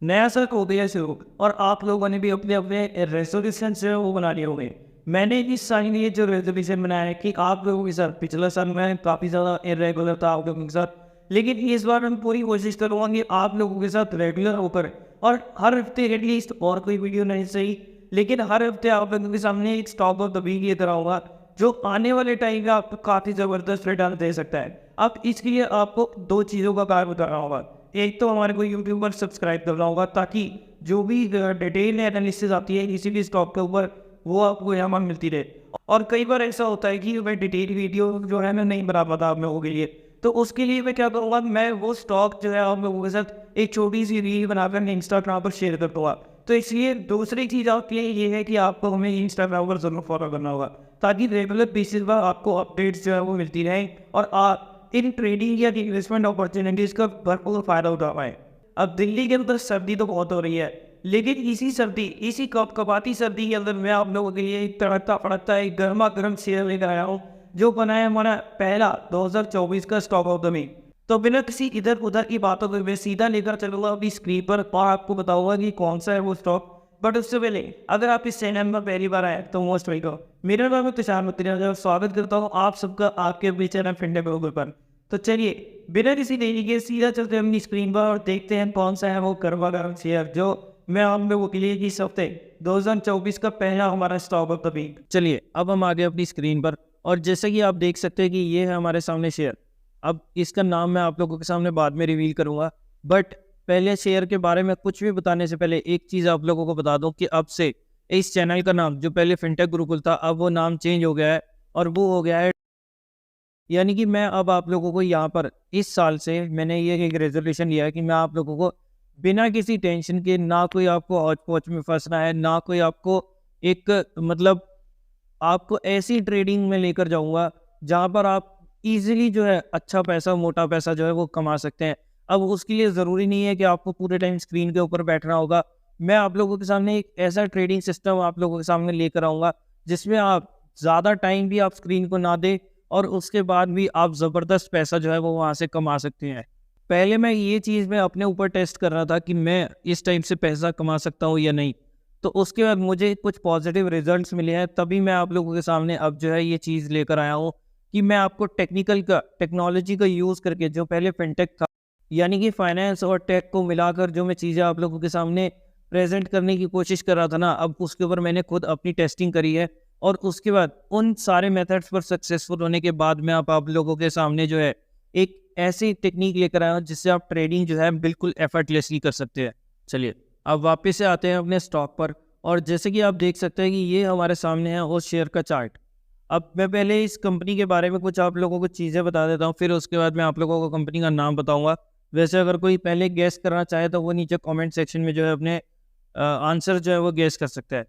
नया साल हो गया शुरू और आप लोगों ने भी अपने अपने रेजोल्यूशन जो है वो बना लिए होंगे। मैंने इस साल ये जो रेजोल्यूशन बनाया है कि आप लोगों के साथ पिछला साल मैं काफ़ी ज़्यादा इरेगुलर था आप लोगों के साथ, लेकिन इस बार मैं पूरी कोशिश करूँगा कि आप लोगों के साथ रेगुलर होकर और हर हफ्ते एटलीस्ट और कोई वीडियो नहीं सही, लेकिन हर हफ्ते आप लोगों के सामने एक स्टॉक ऑफ द वीक लेकर आऊँगा जो आने वाले टाइम में आपको काफ़ी ज़बरदस्त रिटर्न दे सकता है। अब इसके लिए आपको दो चीज़ों का कार्य बताना होगा। एक तो हमारे को यूट्यूब पर सब्सक्राइब करना होगा ताकि जो भी डिटेल एनालिसिस आती है किसी भी स्टॉक के ऊपर वो आपको यहाँ पर मिलती रहे। और कई बार ऐसा होता है कि मैं डिटेल वीडियो जो है मैं नहीं बना पाता आप लोगों के लिए, तो उसके लिए मैं क्या करूँगा, मैं वो स्टॉक जो है आप लोगों के साथ एक छोटी सी रील बनाकर इंस्टाग्राम पर शेयर कर दूँगा। तो इसलिए दूसरी चीज़ आपकी ये है कि आपको हमें इंस्टाग्राम पर ज़रूर फॉलो करना होगा ताकि रेगुलर बेसिस पर आपको अपडेट्स जो है वो मिलती रहें और आप इन ट्रेडिंग या इन्वेस्टमेंट अपॉर्चुनिटीज़ का भरपूर फ़ायदा उठा पाएँ। अब दिल्ली के अंदर सर्दी तो बहुत हो रही है, लेकिन इसी कपकपाती सर्दी के अंदर मैं आप लोगों के लिए एक तड़कता फड़कता एक गर्मा गर्म शेयर लेकर आया हूँ जो बना है हमारा पहला 2024 का स्टॉक ऑफ द वीक। तो बिना किसी इधर उधर की बातों के मैं सीधा लेकर चलूंगा अपनी स्क्रीन पर और आपको बताऊंगा कि कौन सा है वो स्टॉक। बट उससे पहले अगर आप इस चैनल में पहली बार आए तो मोस्ट वेलकम। मेरा नाम है तुषार मित्तल और स्वागत करता हूँ आप सबका आपके अपने चैनल फिनटेक ग्लोबल पर। तो चलिए बिना किसी देरी के सीधा चलते हैं अपनी स्क्रीन पर और देखते हैं कौन सा है वो गर्मा गर्म शेयर जो मैं आप लोगों के लिए इस हफ्ते 2024 का पहला हमारा स्टॉक ऑफ द वीक। चलिए अब हम आ गए अपनी स्क्रीन पर और जैसे कि आप देख सकते हैं कि ये है हमारे सामने शेयर। अब इसका नाम मैं आप लोगों के सामने बाद में रिवील करूंगा, बट पहले शेयर के बारे में कुछ भी बताने से पहले एक चीज़ आप लोगों को बता दूं कि अब से इस चैनल का नाम जो पहले फिनटेक गुरुकुल था अब वो नाम चेंज हो गया है और वो हो गया है, यानी कि मैं अब आप लोगों को यहाँ पर इस साल से मैंने ये एक रेजोल्यूशन लिया है कि मैं आप लोगों को बिना किसी टेंशन के, ना कोई आपको हौच पौच में फंसना है, ना कोई आपको एक मतलब आपको ऐसी ट्रेडिंग में लेकर जाऊंगा जहां पर आप इजीली जो है अच्छा पैसा मोटा पैसा जो है वो कमा सकते हैं। अब उसके लिए ज़रूरी नहीं है कि आपको पूरे टाइम स्क्रीन के ऊपर बैठना होगा। मैं आप लोगों के सामने एक ऐसा ट्रेडिंग सिस्टम आप लोगों के सामने लेकर आऊँगा जिसमें आप ज़्यादा टाइम भी आप स्क्रीन को ना दें और उसके बाद भी आप ज़बरदस्त पैसा जो है वो वहाँ से कमा सकते हैं। पहले मैं ये चीज़ मैं अपने ऊपर टेस्ट कर रहा था कि मैं इस टाइम से पैसा कमा सकता हूँ या नहीं, तो उसके बाद मुझे कुछ पॉजिटिव रिजल्ट्स मिले हैं, तभी मैं आप लोगों के सामने अब जो है ये चीज़ लेकर आया हूँ कि मैं आपको टेक्नोलॉजी का यूज़ करके जो पहले फिनटेक था यानी कि फाइनेंस और टेक को मिलाकर जो मैं चीज़ें आप लोगों के सामने प्रेजेंट करने की कोशिश कर रहा था ना, अब उसके ऊपर मैंने खुद अपनी टेस्टिंग करी है और उसके बाद उन सारे मेथड्स पर सक्सेसफुल होने के बाद मैं आप लोगों के सामने जो है एक ऐसी टेक्निक लेकर आया हूँ जिससे आप ट्रेडिंग जो है बिल्कुल एफर्टलेसली कर सकते हैं। चलिए अब वापस से आते हैं अपने स्टॉक पर और जैसे कि आप देख सकते हैं कि ये हमारे सामने है उस शेयर का चार्ट। अब मैं पहले इस कंपनी के बारे में कुछ आप लोगों को चीज़ें बता देता हूँ, फिर उसके बाद मैं आप लोगों को कंपनी का नाम बताऊंगा। वैसे अगर कोई पहले गेस करना चाहे तो वो नीचे कमेंट सेक्शन में जो है अपने आंसर जो है वो गेस कर सकता है।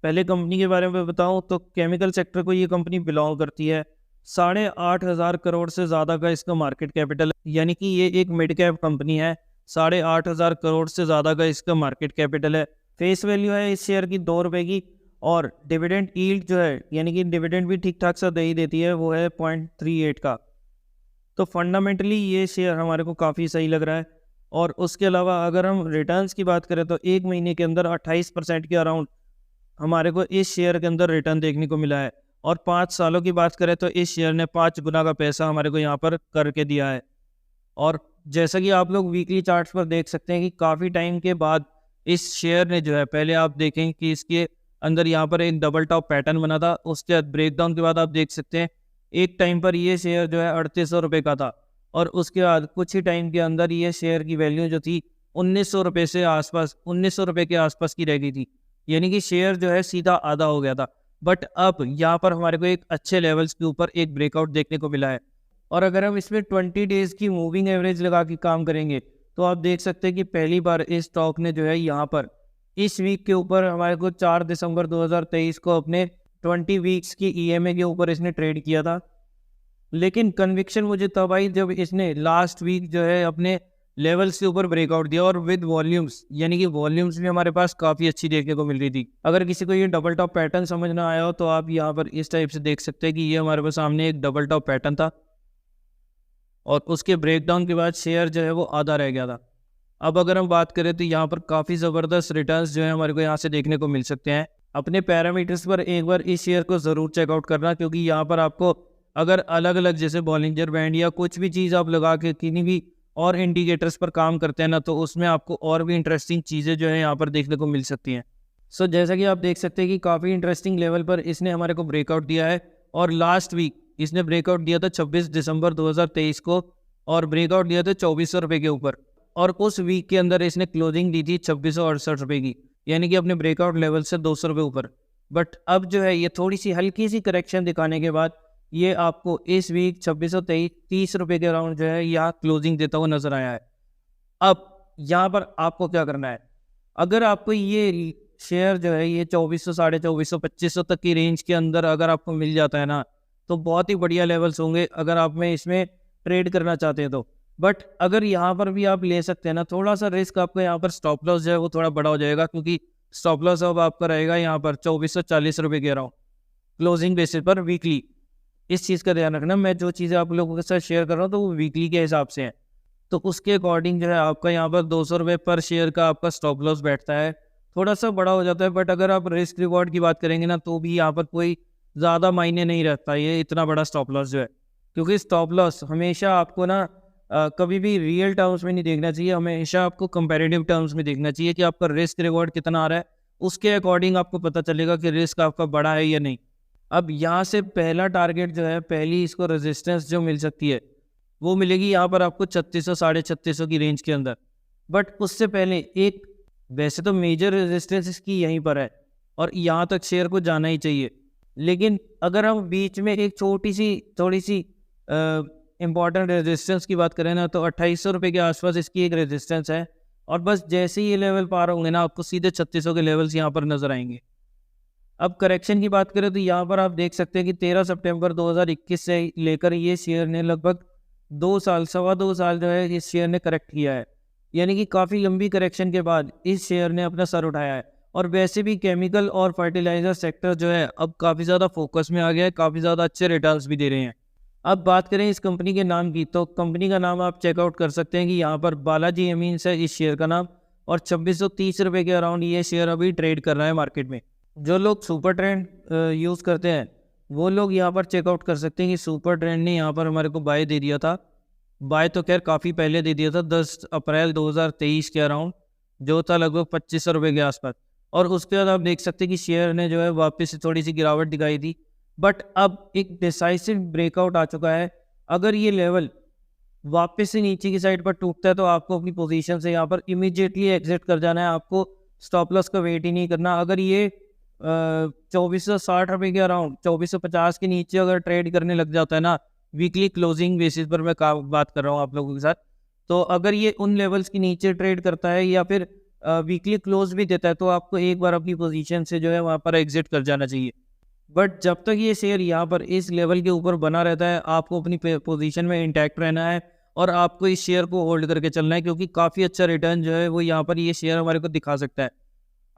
पहले कंपनी के बारे में बताऊं तो केमिकल सेक्टर को ये कंपनी बिलोंग करती है। 8,500 करोड़ से ज़्यादा का इसका मार्केट कैपिटल है, यानी कि ये एक मिड कैप कंपनी है। 8,500 करोड़ से ज़्यादा का इसका मार्केट कैपिटल है। फेस वैल्यू है इस शेयर की 2 रुपये की और डिविडेंड यील्ड जो है यानी कि डिविडेंड भी ठीक ठाक सा दे ही देती है, वो है 0.38 का। तो फंडामेंटली ये शेयर हमारे को काफ़ी सही लग रहा है। और उसके अलावा अगर हम रिटर्न्स की बात करें तो एक महीने के अंदर 28% के अराउंड हमारे को इस शेयर के अंदर रिटर्न देखने को मिला है। और 5 सालों की बात करें तो इस शेयर ने 5 गुना का पैसा हमारे को यहाँ पर करके दिया है। और जैसा कि आप लोग वीकली चार्ट्स पर देख सकते हैं कि काफ़ी टाइम के बाद इस शेयर ने जो है, पहले आप देखें कि इसके अंदर यहाँ पर एक डबल टॉप पैटर्न बना था, उसके बाद ब्रेकडाउन के बाद आप देख सकते हैं एक टाइम पर ये शेयर जो है 3800 रुपये का था और उसके बाद कुछ ही टाइम के अंदर ये शेयर की वैल्यू जो थी 1900 रुपये से आसपास 1900 रुपये के आसपास की रह गई थी, यानी कि शेयर जो है सीधा आधा हो गया था। बट अब यहाँ पर हमारे को एक अच्छे लेवल्स के ऊपर एक ब्रेकआउट देखने को मिला है। और अगर हम इसमें 20 डेज़ की मूविंग एवरेज लगा के काम करेंगे तो आप देख सकते हैं कि पहली बार इस स्टॉक ने जो है यहाँ पर इस वीक के ऊपर हमारे को 4 दिसंबर 2023 को अपने 20 वीक्स की ईएमए के ऊपर इसने ट्रेड किया था। लेकिन कन्विक्शन मुझे तब आई जब इसने लास्ट वीक जो है अपने लेवल्स के ऊपर ब्रेकआउट दिया और विद वॉल्यूम्स, यानी कि वॉल्यूम्स भी हमारे पास काफ़ी अच्छी देखने को मिल रही थी। अगर किसी को ये डबल टॉप पैटर्न समझ ना आया हो तो आप यहाँ पर इस टाइप से देख सकते हैं कि ये हमारे पास सामने एक डबल टॉप पैटर्न था और उसके ब्रेकडाउन के बाद शेयर जो है वो आधा रह गया था। अब अगर हम बात करें तो यहाँ पर काफ़ी ज़बरदस्त रिटर्न्स जो है हमारे को यहाँ से देखने को मिल सकते हैं। अपने पैरामीटर्स पर एक बार इस शेयर को ज़रूर चेकआउट करना, क्योंकि यहाँ पर आपको अगर अलग अलग जैसे बॉलिंजर बैंड या कुछ भी चीज़ आप लगा के किन्हीं भी और इंडिकेटर्स पर काम करते हैं ना, तो उसमें आपको और भी इंटरेस्टिंग चीज़ें जो है यहाँ पर देखने को मिल सकती हैं। सो जैसा कि आप देख सकते हैं कि काफ़ी इंटरेस्टिंग लेवल पर इसने हमारे को ब्रेकआउट दिया है, और लास्ट वीक इसने ब्रेकआउट दिया था 26 दिसंबर 2023 को, और ब्रेकआउट दिया था 2400 रुपये के ऊपर, और उस वीक के अंदर इसने क्लोजिंग दी थी 2668 रुपये की, यानी कि अपने ब्रेकआउट लेवल से 200 रुपये ऊपर। बट अब जो है ये थोड़ी सी हल्की सी करेक्शन दिखाने के बाद ये आपको इस वीक 2630 रुपये के अराउंड जो है यहाँ क्लोजिंग देता हुआ नजर आया है। अब यहाँ पर आपको क्या करना है, अगर आपको ये शेयर जो है ये 2400, 2450, 2500 तक की रेंज के अंदर अगर आपको मिल जाता है ना, तो बहुत ही बढ़िया लेवल्स होंगे अगर आप में इसमें ट्रेड करना चाहते हैं तो। बट अगर यहाँ पर भी आप ले सकते हैं ना, थोड़ा सा रिस्क आपका यहाँ पर स्टॉप लॉस जो है वो थोड़ा बड़ा हो जाएगा, क्योंकि स्टॉप लॉस अब आपका रहेगा यहाँ पर 2440 रुपये के अराउंड क्लोजिंग बेसिस पर वीकली। इस चीज़ का ध्यान रखना, मैं जो चीज़ें आप लोगों के साथ शेयर कर रहा हूँ तो वो वीकली के हिसाब से है, तो उसके अकॉर्डिंग जो है आपका यहाँ पर 200 रुपये पर शेयर का आपका स्टॉप लॉस बैठता है, थोड़ा सा बड़ा हो जाता है। बट अगर आप रिस्क रिवॉर्ड की बात करेंगे ना, तो भी यहाँ पर कोई ज़्यादा मायने नहीं रखता ये इतना बड़ा स्टॉप लॉस जो है, क्योंकि स्टॉप लॉस हमेशा आपको ना कभी भी रियल टर्म्स में नहीं देखना चाहिए, हमेशा आपको कंपैरेटिव टर्म्स में देखना चाहिए कि आपका रिस्क रिवॉर्ड कितना आ रहा है, उसके अकॉर्डिंग आपको पता चलेगा कि रिस्क आपका बड़ा है या नहीं। अब यहाँ से पहला टारगेट जो है, पहली इसको रेजिस्टेंस जो मिल सकती है वो मिलेगी यहाँ पर आपको 3600, 3650 की रेंज के अंदर। बट उससे पहले एक वैसे तो मेजर रेजिस्टेंस इसकी यहीं पर है, और यहाँ तक शेयर को जाना ही चाहिए, लेकिन अगर हम बीच में एक छोटी सी थोड़ी सी इम्पॉर्टेंट रेजिस्टेंस की बात करें ना, तो 2800 रुपये के आसपास इसकी एक रेजिस्टेंस है, और बस जैसे ही ये लेवल पार होंगे ना, आपको सीधे 3600 के लेवल्स यहाँ पर नजर आएंगे। अब करेक्शन की बात करें तो यहाँ पर आप देख सकते हैं कि 13 सितंबर 2021 से लेकर ये शेयर ने लगभग 2 साल, 2.25 साल जो है इस शेयर ने करेक्ट किया है, यानी कि काफ़ी लंबी करेक्शन के बाद इस शेयर ने अपना सर उठाया है। और वैसे भी केमिकल और फर्टिलाइजर सेक्टर जो है अब काफ़ी ज़्यादा फोकस में आ गया है, काफ़ी ज़्यादा अच्छे रिटर्न्स भी दे रहे हैं। अब बात करें इस कंपनी के नाम की, तो कंपनी का नाम आप चेकआउट कर सकते हैं कि यहाँ पर बालाजी एमीन्स है इस शेयर का नाम, और 2630 रुपये के अराउंड ये शेयर अभी ट्रेड कर रहा है मार्केट में। जो लोग सुपर ट्रेंड यूज़ करते हैं वो लोग यहाँ पर चेकआउट कर सकते हैं कि सुपर ट्रेंड ने यहाँ पर हमारे को बाय दे दिया था, बाय तो खैर काफ़ी पहले दे दिया था, 10 अप्रैल 2023 के अराउंड, जो था लगभग 2500 रुपये के आसपास। और उसके बाद आप देख सकते हैं कि शेयर ने जो है वापस से थोड़ी सी गिरावट दिखाई थी, बट अब एक डिसाइसिव ब्रेकआउट आ चुका है। अगर ये लेवल वापस से नीचे की साइड पर टूटता है तो आपको अपनी पोजीशन से यहाँ पर इमीडिएटली एग्जिट कर जाना है, आपको स्टॉप लॉस का वेट ही नहीं करना। अगर ये 2460 रुपये के अराउंड 2450 के नीचे अगर ट्रेड करने लग जाता है ना, वीकली क्लोजिंग बेसिस पर मैं बात कर रहा हूँ आप लोगों के साथ, तो अगर ये उन लेवल्स के नीचे ट्रेड करता है या फिर वीकली क्लोज भी देता है, तो आपको एक बार अपनी पोजीशन से जो है वहाँ पर एग्जिट कर जाना चाहिए। बट जब तक ये शेयर यहाँ पर इस लेवल के ऊपर बना रहता है, आपको अपनी पोजीशन में इंटैक्ट रहना है और आपको इस शेयर को होल्ड करके चलना है, क्योंकि काफ़ी अच्छा रिटर्न जो है वो यहाँ पर ये शेयर हमारे को दिखा सकता है।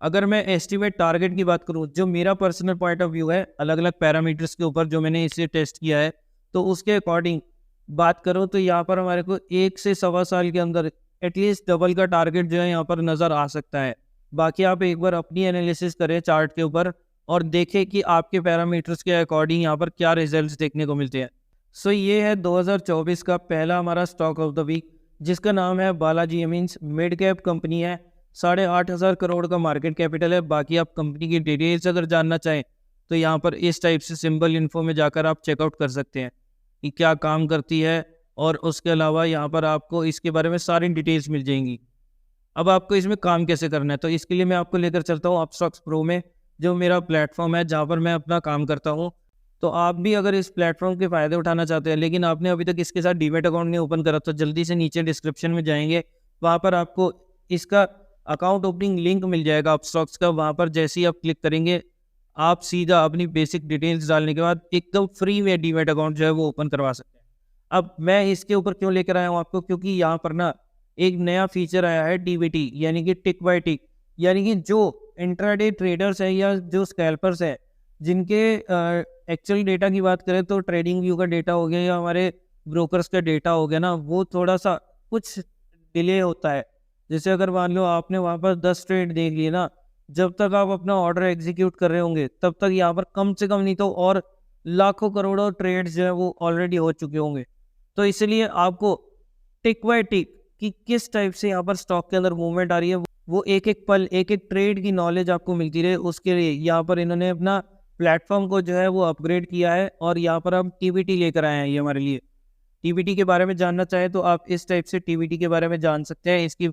अगर मैं एस्टिमेट टारगेट की बात करूँ, जो मेरा पर्सनल पॉइंट ऑफ व्यू है अलग अलग पैरामीटर्स के ऊपर जो मैंने इसे टेस्ट किया है, तो उसके अकॉर्डिंग बात करूँ तो यहाँ पर हमारे को 1 से 1.25 साल के अंदर एटलीस्ट डबल का टारगेट जो है यहाँ पर नज़र आ सकता है। बाकी आप एक बार अपनी एनालिसिस करें चार्ट के ऊपर और देखें कि आपके पैरामीटर्स के अकॉर्डिंग यहाँ पर क्या रिजल्ट्स देखने को मिलते हैं। सो ये है 2024 का पहला हमारा स्टॉक ऑफ द वीक, जिसका नाम है Balaji amines. Mid cap company है, 8,500 करोड़ का मार्केट कैपिटल है। बाकी आप कंपनी की डिटेल्स अगर जानना चाहें तो यहाँ पर इस टाइप से सिंबल इन्फो में जाकर आप चेकआउट कर सकते हैं कि क्या काम करती है, और उसके अलावा यहाँ पर आपको इसके बारे में सारी डिटेल्स मिल जाएंगी। अब आपको इसमें काम कैसे करना है, तो इसके लिए मैं आपको लेकर चलता हूँ अपस्टॉक्स प्रो में, जो मेरा प्लेटफॉर्म है जहाँ पर मैं अपना काम करता हूँ। तो आप भी अगर इस प्लेटफॉर्म के फ़ायदे उठाना चाहते हैं लेकिन आपने अभी तक इसके साथ डीमैट अकाउंट नहीं ओपन करा, तो जल्दी से नीचे डिस्क्रिप्शन में जाएंगे, वहाँ पर आपको इसका अकाउंट ओपनिंग लिंक मिल जाएगा अपस्टॉक्स का। वहाँ पर जैसे ही आप क्लिक करेंगे, आप सीधा अपनी बेसिक डिटेल्स डालने के बाद एकदम फ्री में डीमैट अकाउंट जो है वो ओपन करवा सकते हैं। अब मैं इसके ऊपर क्यों लेकर आया हूँ आपको, क्योंकि यहाँ पर ना एक नया फीचर आया है डीबीटी, यानी कि टिक बाय टिक, यानी कि जो इंट्राडे ट्रेडर्स हैं या जो स्कैल्पर्स हैं जिनके एक्चुअल डेटा की बात करें तो ट्रेडिंग व्यू का डेटा हो गया या हमारे ब्रोकर्स का डेटा हो गया ना, वो थोड़ा सा कुछ डिले होता है। जैसे अगर मान लो आपने वहाँ पर 10 ट्रेड देख लिए ना, जब तक आप अपना ऑर्डर एग्जीक्यूट कर रहे होंगे तब तक यहाँ पर कम से कम नहीं तो और लाखों करोड़ों ट्रेड्स जो है वो ऑलरेडी हो चुके होंगे। तो इसलिए आपको टिक बाय टिक कि किस टाइप से यहाँ पर स्टॉक के अंदर मूवमेंट आ रही है, वो एक एक पल एक एक ट्रेड की नॉलेज आपको मिलती रहे, उसके लिए यहाँ पर इन्होंने अपना प्लेटफॉर्म को जो है वो अपग्रेड किया है और यहाँ पर हम टीबीटी लेकर आए हैं ये हमारे लिए। टीबीटी के बारे में जानना चाहें तो आप इस टाइप से टीबीटी के बारे में जान सकते हैं। इसकी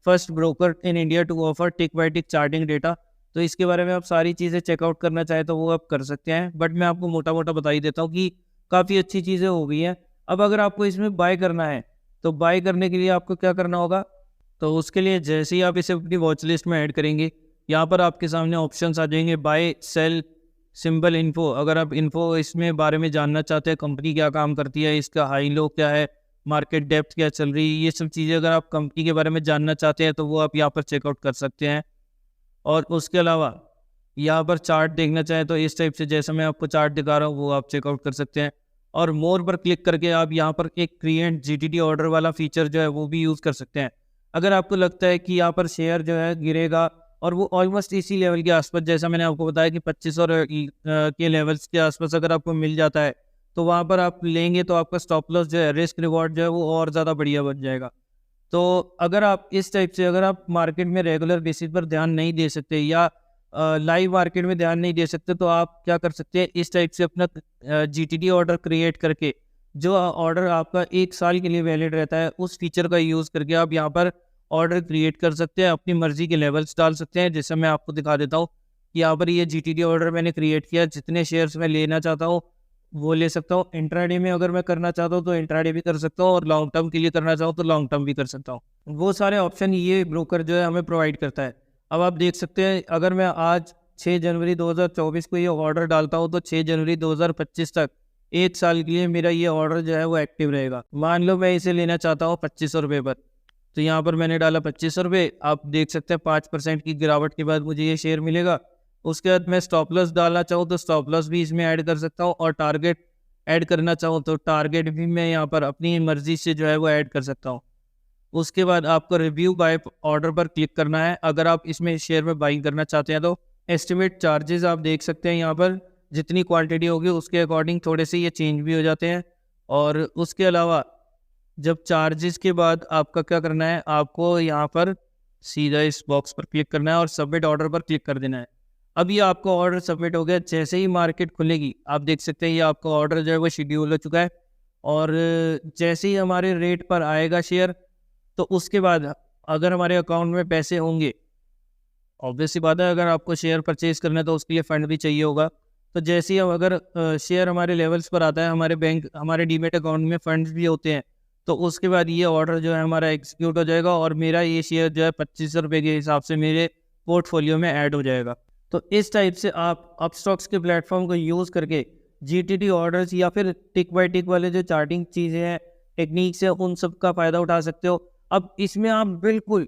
first broker in India to offer tick by tick charting data. तो इसके बारे में आप सारी चीज़ें चेकआउट करना चाहें तो वो आप कर सकते हैं, बट मैं आपको मोटा मोटा बता ही देता हूँ कि काफ़ी अच्छी चीज़ें हो गई हैं। अब अगर आपको इसमें बाय करना है तो बाय करने के लिए आपको क्या करना होगा, तो उसके लिए जैसे ही आप इसे अपनी वॉच लिस्ट में ऐड करेंगे, यहाँ पर आपके सामने ऑप्शंस आ जाएंगे, बाय सेल सिंबल इन्फो। अगर आप इन्फो इसमें बारे में जानना चाहते हैं, कंपनी क्या काम करती है, इसका हाई लो क्या है, मार्केट डेप्थ क्या चल रही है, ये सब चीज़ें अगर आप कंपनी के बारे में जानना चाहते हैं तो वो आप यहाँ पर चेकआउट कर सकते हैं। और उसके अलावा यहाँ पर चार्ट देखना चाहें तो इस टाइप से जैसा मैं आपको चार्ट दिखा रहा हूँ वो आप चेकआउट कर सकते हैं। और मोर पर क्लिक करके आप यहाँ पर एक क्रिएट जीटीटी ऑर्डर वाला फीचर जो है वो भी यूज़ कर सकते हैं। अगर आपको लगता है कि यहाँ पर शेयर जो है गिरेगा और वो ऑलमोस्ट इसी लेवल के आसपास, जैसा मैंने आपको बताया कि 25 और के लेवल्स के आसपास अगर आपको मिल जाता है तो वहाँ पर आप लेंगे तो आपका स्टॉप लॉस जो है, रिस्क रिवॉर्ड जो है वो और ज़्यादा बढ़िया बन जाएगा। तो अगर आप इस टाइप से अगर आप मार्केट में रेगुलर बेसिस पर ध्यान नहीं दे सकते या लाइव मार्केट में ध्यान नहीं दे सकते तो आप क्या कर सकते हैं, इस टाइप से अपना जीटीटी ऑर्डर क्रिएट करके जो ऑर्डर आपका 1 साल के लिए वैलिड रहता है उस फीचर का यूज़ करके आप यहाँ पर ऑर्डर क्रिएट कर सकते हैं, अपनी मर्जी के लेवल्स डाल सकते हैं। जैसे मैं आपको दिखा देता हूँ कि यहाँ पर ये जीटीटी ऑर्डर मैंने क्रिएट किया, जितने शेयर्स मैं लेना चाहता हूँ वो ले सकता हूँ। इंट्राडे में अगर मैं करना चाहता हूँ तो इंट्राडे भी कर सकता हूँ और लॉन्ग टर्म के लिए करना चाहूँ तो लॉन्ग टर्म भी कर सकता हूँ। वो सारे ऑप्शन ये ब्रोकर जो है हमें प्रोवाइड करता है। अब आप देख सकते हैं अगर मैं आज 6 जनवरी 2024 को ये ऑर्डर डालता हूँ तो 6 जनवरी 2025 तक 1 साल के लिए मेरा ये ऑर्डर जो है वो एक्टिव रहेगा। मान लो मैं इसे लेना चाहता हूँ 2500 रुपये पर, तो यहाँ पर मैंने डाला 2500 रुपये। आप देख सकते हैं 5% की गिरावट के बाद मुझे ये शेयर मिलेगा। उसके बाद मैं स्टॉप लॉस डालना चाहूँ तो स्टॉप लॉस भी इसमें ऐड कर सकता हूँ और टारगेट ऐड करना चाहूँ तो टारगेट भी मैं यहाँ पर अपनी मर्जी से जो है वो ऐड कर सकता हूँ। उसके बाद आपको रिव्यू बाय ऑर्डर पर क्लिक करना है अगर आप इसमें शेयर में बाइंग करना चाहते हैं तो। एस्टिमेट चार्जेस आप देख सकते हैं यहाँ पर जितनी क्वांटिटी होगी उसके अकॉर्डिंग थोड़े से ये चेंज भी हो जाते हैं। और उसके अलावा जब चार्जेस के बाद आपका क्या करना है, आपको यहाँ पर सीधा इस बॉक्स पर क्लिक करना है और सबमिट ऑर्डर पर क्लिक कर देना है। अब ये आपका ऑर्डर सबमिट हो गया। जैसे ही मार्केट खुलेगी आप देख सकते हैं ये आपका ऑर्डर जो है वो शेड्यूल हो चुका है और जैसे ही हमारे रेट पर आएगा शेयर तो उसके बाद अगर हमारे अकाउंट में पैसे होंगे, ऑब्वियस सी बात है अगर आपको शेयर परचेज करना है तो उसके लिए फ़ंड भी चाहिए होगा। तो जैसे ही अगर शेयर हमारे लेवल्स पर आता है, हमारे बैंक हमारे डीमेट अकाउंट में फंड्स भी होते हैं, तो उसके बाद ये ऑर्डर जो है हमारा एग्जीक्यूट हो जाएगा और मेरा ये शेयर जो है 2500 रुपये के हिसाब से मेरे पोर्टफोलियो में ऐड हो जाएगा। तो इस टाइप से आप अपस्टॉक्स के प्लेटफॉर्म को यूज़ करके जीटीटी ऑर्डर्स या फिर टिक बाय टिक वाले जो चार्टिंग चीज़ें हैं, टेक्निक्स है, उन सब का फ़ायदा उठा सकते हो। अब इसमें आप बिल्कुल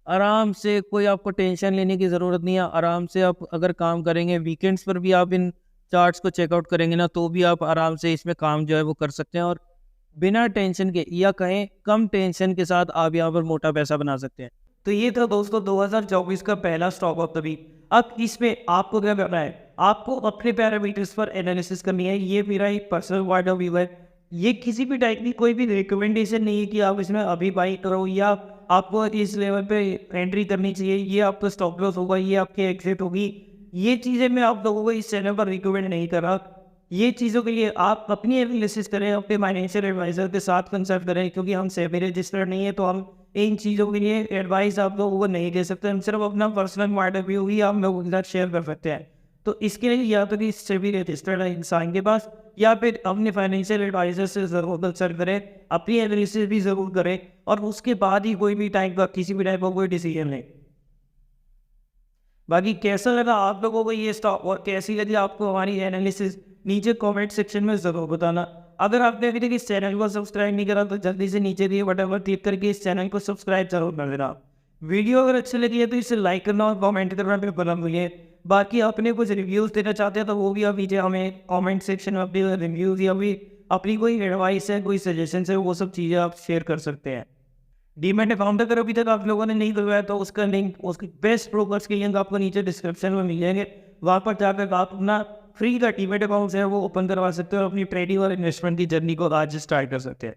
आराम से, कोई आपको टेंशन लेने की ज़रूरत नहीं है। आराम से आप अगर काम करेंगे, वीकेंड्स पर भी आप इन चार्ट्स को चेकआउट करेंगे ना तो भी आप आराम से इसमें काम जो है वो कर सकते हैं और बिना टेंशन के या कहें कम टेंशन के साथ आप यहाँ पर मोटा पैसा बना सकते हैं। तो ये था दोस्तों 2024 का पहला स्टॉक ऑफ द वीक। अब इसमें आपको क्या करना है, आपको अपने पैरामीटर्स पर एनालिसिस करनी है। ये मेरा एक पर्सनल पॉइंट ऑफ व्यू है, ये किसी भी टाइप की कोई भी रिकमेंडेशन नहीं है कि आप इसमें अभी बाई करो या आपको इस लेवल पे एंट्री करनी चाहिए, ये आपका स्टॉप लॉस होगा, ये आपकी एग्जिट होगी। ये चीज़ें मैं आप लोगों को इस चैनल पर रिकमेंड नहीं कर रहा। ये चीज़ों के लिए आप अपनी एनालिसिस करें, अपने फाइनेंशियल एडवाइजर के साथ कंसल्ट करें, क्योंकि हम सेबी रजिस्टर्ड नहीं है तो हम इन चीज़ों के लिए एडवाइस आप लोगों को नहीं दे सकते। हम सिर्फ अपना पर्सनल पॉइंट ऑफ व्यू ही आप लोगों के साथ शेयर कर सकते हैं। तो इसके लिए या तो कि सेबी रजिस्टर्ड इंसान के पास या फिर अपने फाइनेंशियल एडवाइजर से ज़रूर कंसल्ट करें, अपनी एनालिसिस भी ज़रूर करें और उसके बाद ही कोई भी टाइप का किसी भी टाइप का कोई डिसीजन लें। बाकी कैसा लगा आप लोगों को ये स्टॉक और कैसी लगी आपको हमारी एनालिसिस, नीचे कमेंट सेक्शन में ज़रूर बताना। अगर आपने अभी तक इस चैनल को सब्सक्राइब नहीं करा तो जल्दी से नीचे दिए बटन पर क्लिक करके इस चैनल को सब्सक्राइब जरूर कर देना। वीडियो अगर अच्छी लगी है तो इसे लाइक करना और कमेंट करना भी बना भूलिए। बाकी अपने कुछ रिव्यूज़ देना चाहते हैं तो वो भी आप नीचे हमें कमेंट सेक्शन में अपने रिव्यूज़ या भी अपनी कोई एडवाइस है, कोई सजेशन है, वो सब चीज़ें आप शेयर कर सकते हैं। डीमैट अकाउंट अगर अभी तक आप लोगों ने नहीं करवाया तो उसका लिंक, उसके बेस्ट ब्रोकर्स के लिंक आपको नीचे डिस्क्रिप्शन में मिल जाएंगे। वहाँ पर जाकर आप अपना फ्री का डीमैट अकाउंट है वो ओपन करवा सकते हो और अपनी ट्रेडिंग और इन्वेस्टमेंट की जर्नी को आज स्टार्ट कर सकते हैं।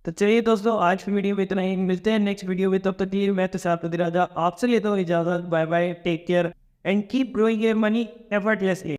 तो चलिए दोस्तों, आज की वीडियो में इतना ही। मिलते हैं नेक्स्ट वीडियो में, तब तक के लिए मैं तो साथ राजा आपसे लेता हूँ इजाजत। Bye bye, take care and keep growing your money effortlessly.